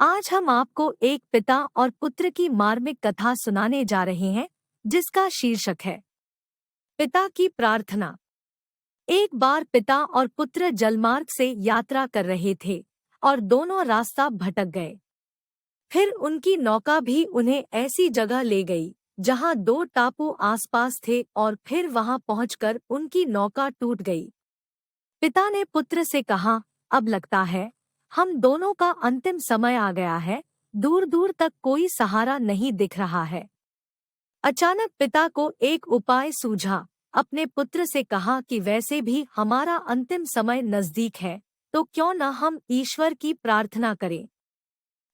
आज हम आपको एक पिता और पुत्र की मार्मिक कथा सुनाने जा रहे हैं, जिसका शीर्षक है पिता की प्रार्थना। एक बार पिता और पुत्र जलमार्ग से यात्रा कर रहे थे और दोनों रास्ता भटक गए। फिर उनकी नौका भी उन्हें ऐसी जगह ले गई जहां दो टापू आसपास थे और फिर वहां पहुंचकर उनकी नौका टूट गई। पिता ने पुत्र से कहा, अब लगता है हम दोनों का अंतिम समय आ गया है। दूर दूर तक कोई सहारा नहीं दिख रहा है। अचानक पिता को एक उपाय सूझा। अपने पुत्र से कहा कि वैसे भी हमारा अंतिम समय नजदीक है, तो क्यों न हम ईश्वर की प्रार्थना करें।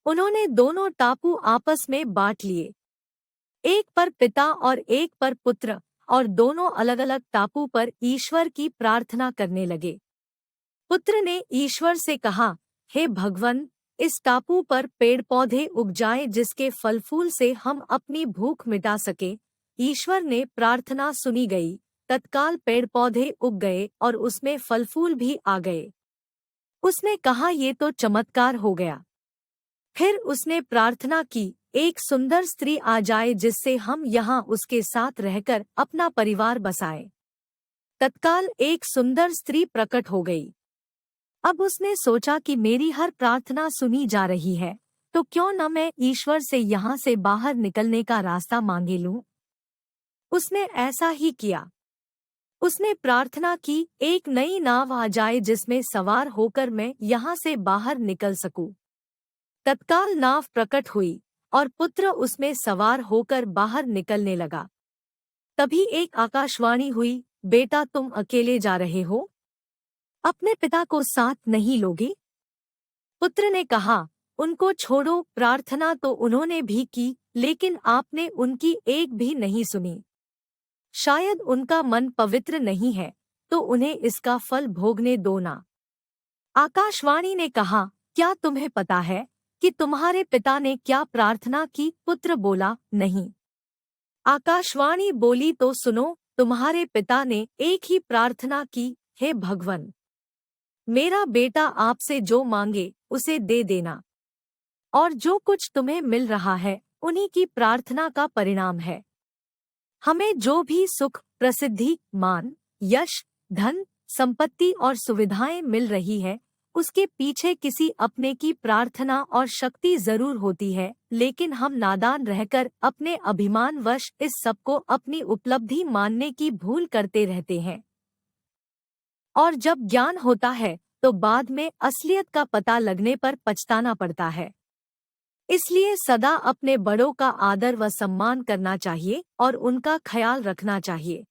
उन्होंने दोनों टापू आपस में बांट लिए, एक पर पिता और एक पर पुत्र, और दोनों अलग अलग टापू पर ईश्वर की प्रार्थना करने लगे। पुत्र ने ईश्वर से कहा, हे भगवन, इस टापू पर पेड़ पौधे उग जाएं जिसके फल फूल से हम अपनी भूख मिटा सके। ईश्वर ने प्रार्थना सुनी गई। तत्काल पेड़ पौधे उग गए और उसमें फल फूल भी आ गए। उसने कहा, ये तो चमत्कार हो गया। फिर उसने प्रार्थना की, एक सुंदर स्त्री आ जाए जिससे हम यहाँ उसके साथ रहकर अपना परिवार बसाएं। तत्काल एक सुंदर स्त्री प्रकट हो गई। अब उसने सोचा कि मेरी हर प्रार्थना सुनी जा रही है, तो क्यों न मैं ईश्वर से यहाँ से बाहर निकलने का रास्ता मांगे लूं। उसने ऐसा ही किया। उसने प्रार्थना की, एक नई नाव आ जाए जिसमें सवार होकर मैं यहाँ से बाहर निकल सकूं। तत्काल नाव प्रकट हुई और पुत्र उसमें सवार होकर बाहर निकलने लगा। तभी एक आकाशवाणी हुई, बेटा तुम अकेले जा रहे हो, अपने पिता को साथ नहीं लोगे। पुत्र ने कहा, उनको छोड़ो। प्रार्थना तो उन्होंने भी की, लेकिन आपने उनकी एक भी नहीं सुनी। शायद उनका मन पवित्र नहीं है, तो उन्हें इसका फल भोगने दो ना। आकाशवाणी ने कहा, क्या तुम्हें पता है कि तुम्हारे पिता ने क्या प्रार्थना की। पुत्र बोला, नहीं। आकाशवाणी बोली, तो सुनो, तुम्हारे पिता ने एक ही प्रार्थना की, हे भगवन, मेरा बेटा आपसे जो मांगे उसे दे देना, और जो कुछ तुम्हें मिल रहा है उन्हीं की प्रार्थना का परिणाम है। हमें जो भी सुख, प्रसिद्धि, मान, यश, धन, संपत्ति और सुविधाएं मिल रही है, उसके पीछे किसी अपने की प्रार्थना और शक्ति जरूर होती है, लेकिन हम नादान रहकर अपने अभिमानवश इस सब को अपनी उपलब्धि मानने की भूल करते रहते हैं। और जब ज्ञान होता है तो बाद में असलियत का पता लगने पर पछताना पड़ता है। इसलिए सदा अपने बड़ों का आदर व सम्मान करना चाहिए और उनका ख्याल रखना चाहिए।